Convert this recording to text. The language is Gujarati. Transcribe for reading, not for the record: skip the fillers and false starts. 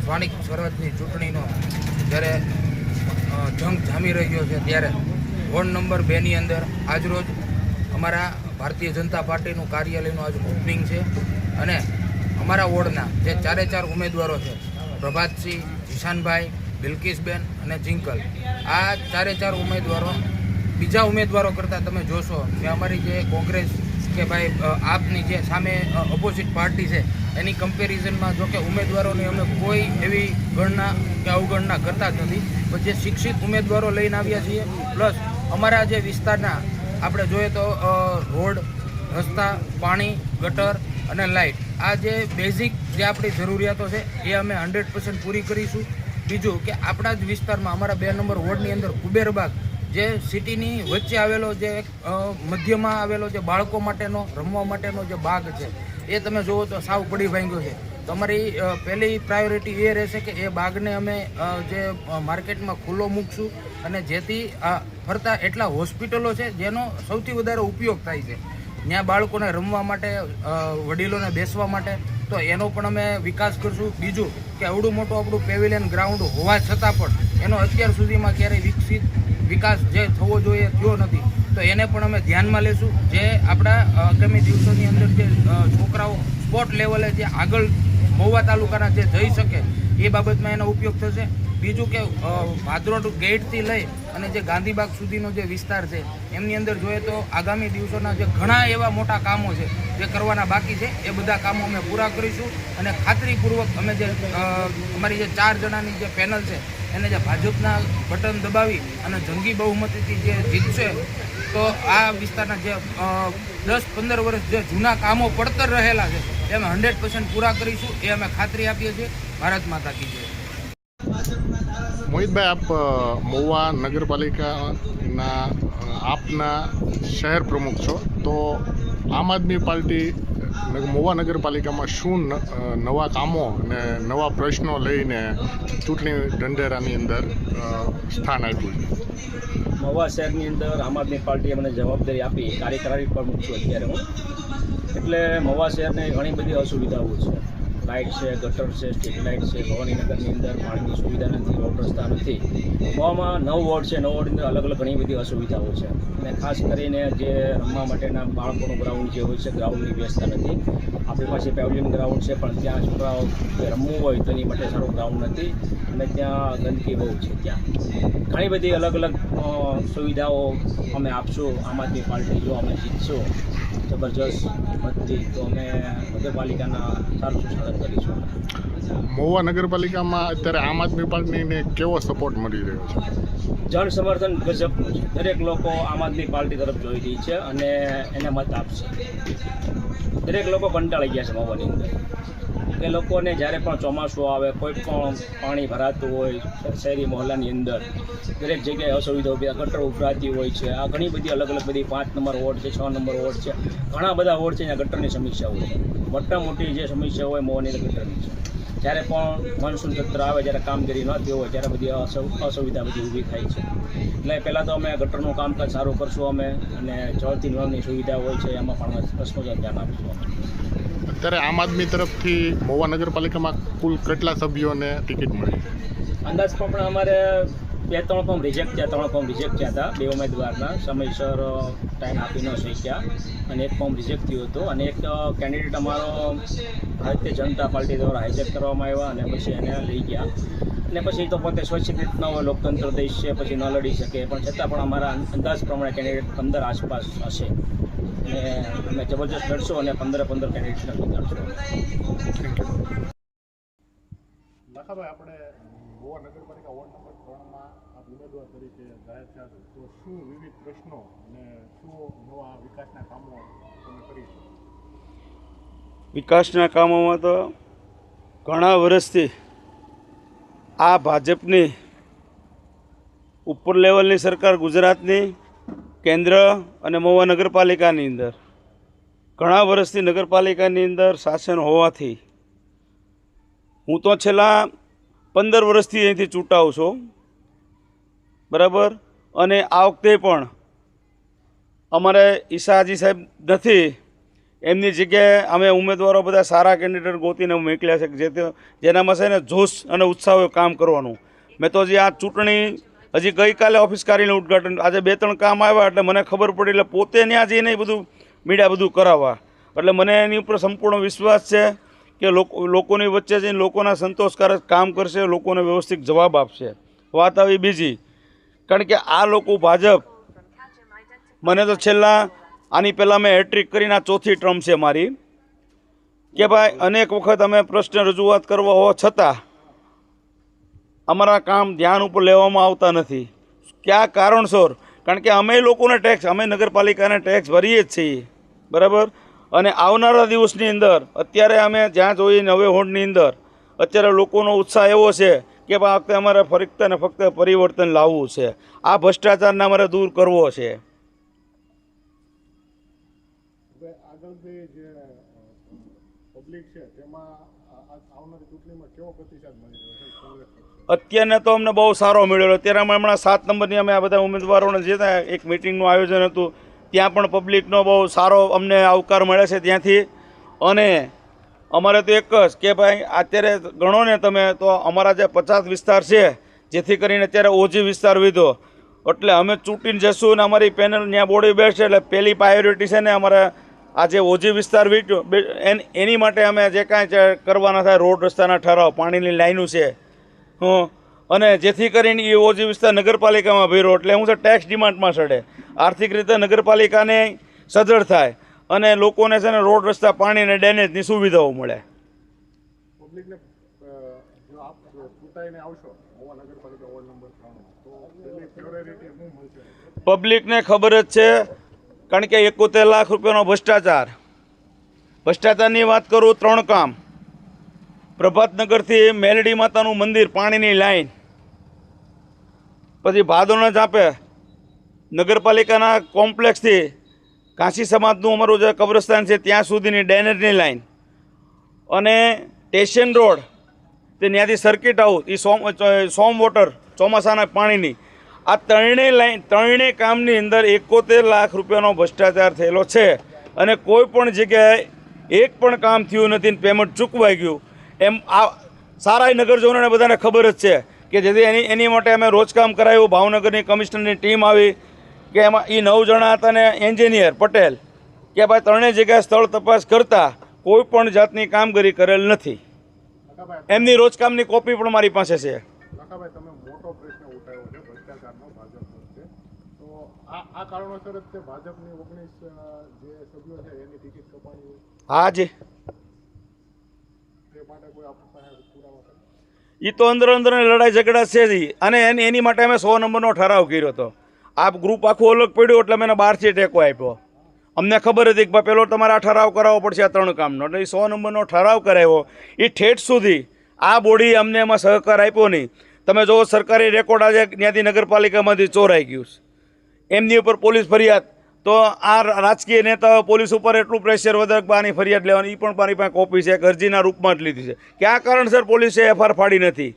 સ્થાનિક સ્વરાજની ચૂંટણીનો જ્યારે જંગ જામી રહ્યો છે ત્યારે વોર્ડ નંબર 2ની અંદર આજરોજ અમારા ભારતીય જનતા પાર્ટીનું કાર્યાલયનું આજ ઓપનિંગ છે અને અમારા વોર્ડના જે 4 ઉમેદવારો છે, પ્રભાતસિંહ, જીશાનભાઈ, બિલકિસબેન અને જિંકલ, આ 4 ઉમેદવારો બીજા ઉમેદવારો કરતાં તમે જોશો કે અમારી જે કોંગ્રેસ કે ભાઈ આપની જે સામે ઓપોઝિટ પાર્ટી છે એની કમ્પેરિઝનમાં જો કે ઉમેદવારોની અમે કોઈ એવી ગણના કે અવગણના કરતા જ નથી, પણ જે શિક્ષિત ઉમેદવારો લઈને આવ્યા છીએ. પ્લસ અમારા જે વિસ્તારના આપણે જોઈએ તો રોડ, રસ્તા, પાણી, ગટર અને લાઇટ, આ જે બેઝિક જે આપણી જરૂરિયાતો છે એ અમે 100% પૂરી કરીશું. બીજું કે આપણા જ વિસ્તારમાં અમારા 2 નંબર વોર્ડની અંદર કુબેરબાગ જે સિટીની વચ્ચે આવેલો જે મધ્યમાં આવેલો જે બાળકો માટેનો રમવા માટેનો જે બાગ છે એ તમે જુઓ તો સાવ પડી ભાંગ્યો છે. તો અમારી પહેલી પ્રાયોરિટી એ રહેશે કે એ બાગને અમે જે માર્કેટમાં ખુલ્લો મૂકશું અને જેથી ફરતા એટલા હોસ્પિટલો છે જેનો સૌથી વધારે ઉપયોગ થાય છે, ત્યાં બાળકોને રમવા માટે, વડીલોને બેસવા માટે, તો એનો પણ અમે વિકાસ કરશું. બીજું કે આવડું મોટું આપણું પેવિલિયન ગ્રાઉન્ડ હોવા છતાં પણ એનો અત્યાર સુધીમાં ક્યારેય વિકાસ જે થવો જોઈએ થયો નથી, તો એને પણ અમે ધ્યાનમાં લેશું. જે આપણા આગામી દિવસોની અંદર જે છોકરાઓ સ્પોર્ટ લેવલે જે આગળ મહુવા તાલુકાના જે જઈ શકે એ બાબતમાં એનો ઉપયોગ થશે. બીજું કે ભાદરોડ ગેટથી લઈ અને જે ગાંધીબાગ સુધીનો જે વિસ્તાર છે એમની અંદર જોઈએ તો આગામી દિવસોના જે ઘણા એવા મોટા કામો છે જે કરવાના બાકી છે એ બધા કામો અમે પૂરા કરીશું અને ખાતરીપૂર્વક અમે જે અમારી જે 4 જણાની જે પેનલ છે એને જે ભાજપના બટન દબાવી અને જંગી બહુમતીથી જે જીતશે તો આ વિસ્તારના જે 10-15 વર્ષ જે જૂના કામો પડતર રહેલા છે એ અમે 100% પૂરા કરીશું, એ અમે ખાતરી આપીએ છીએ. ભારત માતા કી જય. મોહિતભાઈ, આપ મહુવા નગરપાલિકાના આપના શહેર પ્રમુખ છો, તો આમ આદમી પાર્ટી મહુવા નગરપાલિકામાં શું નવા કામો અને નવા પ્રશ્નો લઈને ચૂંટણી ઢંઢેરાની અંદર સ્થાન આપ્યું છે? મહુવા શહેરની અંદર આમ આદમી પાર્ટીએ મને જવાબદારી આપી, કાર્યકારી પ્રમુખ છું અત્યારે હું. એટલે મહુવા શહેરને ઘણી બધી અસુવિધાઓ છે. લાઇટ છે, ગટર છે, સ્ટ્રીટ લાઇટ છે, ભવાનીનગરની અંદર પાણીની સુવિધા નથી, રોડ રસ્તા નથી. મહુવામાં 9 વોર્ડ છે, 9 વોર્ડની અંદર અલગ અલગ ઘણી બધી અસુવિધાઓ છે અને ખાસ કરીને જે રમવા માટેના બાળકોનું ગ્રાઉન્ડ જે હોય છે, ગ્રાઉન્ડની વ્યવસ્થા નથી. આપણી પાસે પેવેલિયન ગ્રાઉન્ડ છે પણ ત્યાં છોકરાઓ જે રમવું હોય તો એની માટે સારું ગ્રાઉન્ડ નથી અને ત્યાં ગંદકી બહુ છે. ત્યાં ઘણી બધી અલગ અલગ સુવિધાઓ અમે આપશું. આમ આદમી પાર્ટી જો અમે જીતશું જબરજસ્ત મતથી તો અમે નગરપાલિકાના સારું સુશાસન કરીશું. મહુવા નગરપાલિકામાં અત્યારે આમ આદમી પાર્ટીને કેવો સપોર્ટ મળી રહ્યો છે? જન સમર્થન ગજબનું છે. દરેક લોકો આમ આદમી પાર્ટી તરફ જોઈ રહી છે અને એને મત આપશે. દરેક લોકો કંટાળી ગયા છે મહુવાની અંદર. એ લોકોને જ્યારે પણ ચોમાસું આવે, કોઈ પણ પાણી ભરાતું હોય શહેરી મહોલ્લાની અંદર, દરેક જગ્યાએ અસુવિધા ઉભી, ગટર ઉભરાતી હોય છે. આ ઘણી બધી અલગ અલગ બધી 5 નંબર વોર્ડ છે, 6 નંબર વોર્ડ છે, ઘણા બધા વોર્ડ છે જ્યાં ગટરની સમસ્યાઓ છે. મોટી જે સમસ્યા હોય મહુવાની ગટરની છે. જ્યારે પણ મોન્સૂન સત્ર આવે, જ્યારે કામગીરી ન થતી હોય ત્યારે બધી અસુવિધા બધી ઊભી થાય છે. એટલે પહેલાં તો અમે ગટરનું કામકાજ સારું કરશું અમે, અને ચળતી નળની સુવિધા હોય છે એમાં પણ રસનું ધ્યાન આપીશું. અત્યારે આમ આદમી તરફથી મહુવા નગરપાલિકામાં કુલ કેટલા સભ્યોને ટિકિટ મળી? અંદાજ પણ અમારે 2-3 ફોર્મ રિજેક્ટ થયા, 3 ફોર્મ રિજેક્ટ થયા હતા. 2 ઉમેદવારના સમયસર ટાઈમ આપી ન શક્યા અને 1 ફોર્મ રિજેક્ટ થયું હતું અને એક કેન્ડિડેટ અમારો ભારતીય જનતા પાર્ટી દ્વારા હાઇજેક કરવામાં આવ્યા અને પછી એને લઈ ગયા. અને પછી તો પોતે સ્વચ્છિત ન હોય, લોકતંત્ર દેશ છે, પછી ન લડી શકે, પણ છતાં પણ અમારા અંદાજ પ્રમાણે કેન્ડિડેટ 15 આસપાસ હશે અને અમે જબરજસ્ત લડશું અને 15 કેન્ડિડેટને જીતાડશું. લખાભાઈ, આપણે મહુવા નગરપાલિકા વોર્ડ નંબર 3માં આપ ઉમેદવાર તરીકે જાહેર થયા છો, તો શું વિવિધ પ્રશ્નો અને શું નવા વિકાસના કામો તમે કરી શકો? વિકાસના કામોમાં તો ઘણા વર્ષથી આ ભાજપની ઉપર લેવલની સરકાર ગુજરાતની, કેન્દ્ર અને મહુવા નગરપાલિકાની અંદર ઘણા વર્ષથી નગરપાલિકાની અંદર શાસન હોવાથી હું તો છેલ્લા 15 વર્ષથી અહીંથી ચૂંટાઉં છું, બરાબર. અને આ વખતે પણ અમારે ઈસા હાજી સાહેબ નથી એમની જગ્યાએ અમે ઉમેદવારો બધા સારા કેન્ડિડેટ ગોતીને મોકલ્યા છે કે જેનામાં છે ને જોશ અને ઉત્સાહ હોય કામ કરવાનું. મેં તો હજી આ ચૂંટણી હજી ગઈકાલે ઓફિસ કાર્યનું ઉદ્ઘાટન, આજે 2-3 કામ આવ્યા એટલે મને ખબર પડી, એટલે પોતે ત્યાં જઈને બધું મીડિયા બધું કરાવવા, એટલે મને એની ઉપર સંપૂર્ણ વિશ્વાસ છે કે લોકોની વચ્ચે જઈને લોકોના સંતોષકારક કામ કરશે, લોકોને વ્યવસ્થિત જવાબ આપશે. વાત આવી બીજી, કારણ કે આ લોકો ભાજપ, મને તો છેલ્લા આની પહેલાં મેં હેટ્રિક કરીને આ 4થી ટર્મ છે મારી, કે ભાઈ અનેક વખત અમે પ્રશ્ન રજૂઆત કરવા હોવા છતાં અમારા કામ ધ્યાન ઉપર લેવામાં આવતા નથી. કયા કારણસર? કારણ કે અમે લોકોને ટેક્સ, અમે નગરપાલિકાને ટેક્સ ભરીએ જ છીએ, બરાબર. અને આવનારા દિવસની અંદર અત્યારે અમે જ્યાં જોઈએ નવે હોડની અંદર અત્યારે લોકોનો ઉત્સાહ એવો છે કે આ વખતે અમારે ફક્ત ને ફક્ત પરિવર્તન લાવવું છે, આ ભ્રષ્ટાચારને અમારે દૂર કરવો છે. આગળથી જે પબ્લિક છે તેમાં આવનારી ચૂંટણીમાં કેવો પ્રતિસાદ મળી રહ્યો છે કોંગ્રેસ પક્ષ? અત્યારને તો અમને બહુ સારો મળ્યો. અત્યારે અમે હમણાં 7 નંબરની અમે આ બધા ઉમેદવારોને જે એક મિટિંગનું આયોજન હતું ત્યાં પણ પબ્લિકનો બહુ સારો અમને આવકાર મળે છે ત્યાંથી. અને અમારે તો એક જ કે ભાઈ અત્યારે ગણો ને તમે તો અમારા જે 50 વિસ્તાર છે, જેથી કરીને અત્યારે ઓજી વિસ્તાર લીધો, એટલે અમે ચૂંટીને જશું ને અમારી પેનલ ત્યાં બોડી બેસશે, એટલે પહેલી પ્રાયોરિટી છે ને અમારે આ જે ઓજી વિસ્તાર વીટ્યો એની માટે અમે જે કાંઈ કરવાના થાય, રોડ રસ્તાના ઠરાવ, પાણીની લાઈનો છે, અને જેથી કરીને એ ઓજી વિસ્તાર નગરપાલિકામાં ભર્યો એટલે હું છે ટેક્સ ડિમાન્ડમાં ચડે, આર્થિક રીતે નગરપાલિકાને સજ્જડ થાય અને લોકોને છે ને રોડ રસ્તા, પાણી અને ડ્રેનેજની સુવિધાઓ મળે. પબ્લિકને જો આપ ચૂંટાઈને આવશો મહુવા નગરપાલિકા વોર્ડ નંબર 3 તો પેલી પ્યોરિટી શું મળશે? પબ્લિકને ખબર જ છે, કારણ કે 71 લાખ રૂપિયાનો ભ્રષ્ટાચારની વાત કરું, 3 કામ, પ્રભાતનગરથી મેલડી માતાનું મંદિર, પાણીની લાઈન, પછી ભાદોના ચાપે નગરપાલિકાના કોમ્પ્લેક્સથી કાશી સમાજનું અમારું જે કબ્રસ્તાન છે ત્યાં સુધીની ડ્રેનેજની લાઈન, અને સ્ટેશન રોડ તે ત્યાંથી સર્કિટ હાઉસ, એ સોમ વોટર ચોમાસાના પાણીની, આ ત્રણેય કામની અંદર 71 લાખ રૂપિયાનો ભ્રષ્ટાચાર થયેલો છે. અને કોઈ પણ જગ્યાએ એક પણ કામ થયું નથી, પેમેન્ટ ચૂકવાઈ ગયું. એમ આ સારા નગરજનોને બધાને ખબર જ છે કે જેથી એની માટે અમે રોજકામ કરાવ્યું. ભાવનગરની કમિશનરની ટીમ આવી કે એમાં એ 9 જણા હતા ને એન્જિનિયર પટેલ, કે ભાઈ 3 જગ્યાએ સ્થળ તપાસ કરતા કોઈ પણ જાતની કામગીરી કરેલ નથી. એમની રોજકામની કોપી પણ મારી પાસે છે. લખાભાઈ, તમે મોટો પ્રશ્ન ઉઠાવ્યો છે ભ્રષ્ટાચારનો ભાજપ વચ્ચે, તો આ કારણોસર જ તે ભાજપની 19 જે સભ્યો છે એની ટિકિટ કપાણી? હા જી, તે માટે કોઈ આપણી પાસે પુરાવા છે? એ તો અંદર લડાઈ ઝઘડા છે જ. અને એની માટે અમે 100 નંબરનો ઠરાવ કર્યો હતો. આ ગ્રુપ આખું અલગ પડ્યું એટલે મેં 12થી ટેકો આપ્યો. અમને ખબર હતી કે ભાઈ પેલો તમારે આ ઠરાવ કરાવવો પડશે આ 3 કામનો, એટલે 100 નંબરનો ઠરાવ કરાવ્યો. એ ઠેઠ સુધી આ બોડી અમને એમાં સહકાર આપ્યો નહીં. તમે જો સરકારી રેકોર્ડ આજે ત્યાંથી નગરપાલિકામાંથી ચોરાઈ ગયું, એમની ઉપર પોલીસ ફરિયાદ, તો આ રાજકીય નેતાઓ પોલીસ ઉપર એટલું પ્રેશર વધારે આની ફરિયાદ લેવાની, એ પણ મારી પાસે કોપી છે, અરજીના રૂપમાં જ લીધી છે. કયા કારણસર પોલીસે FR ફાડી નથી?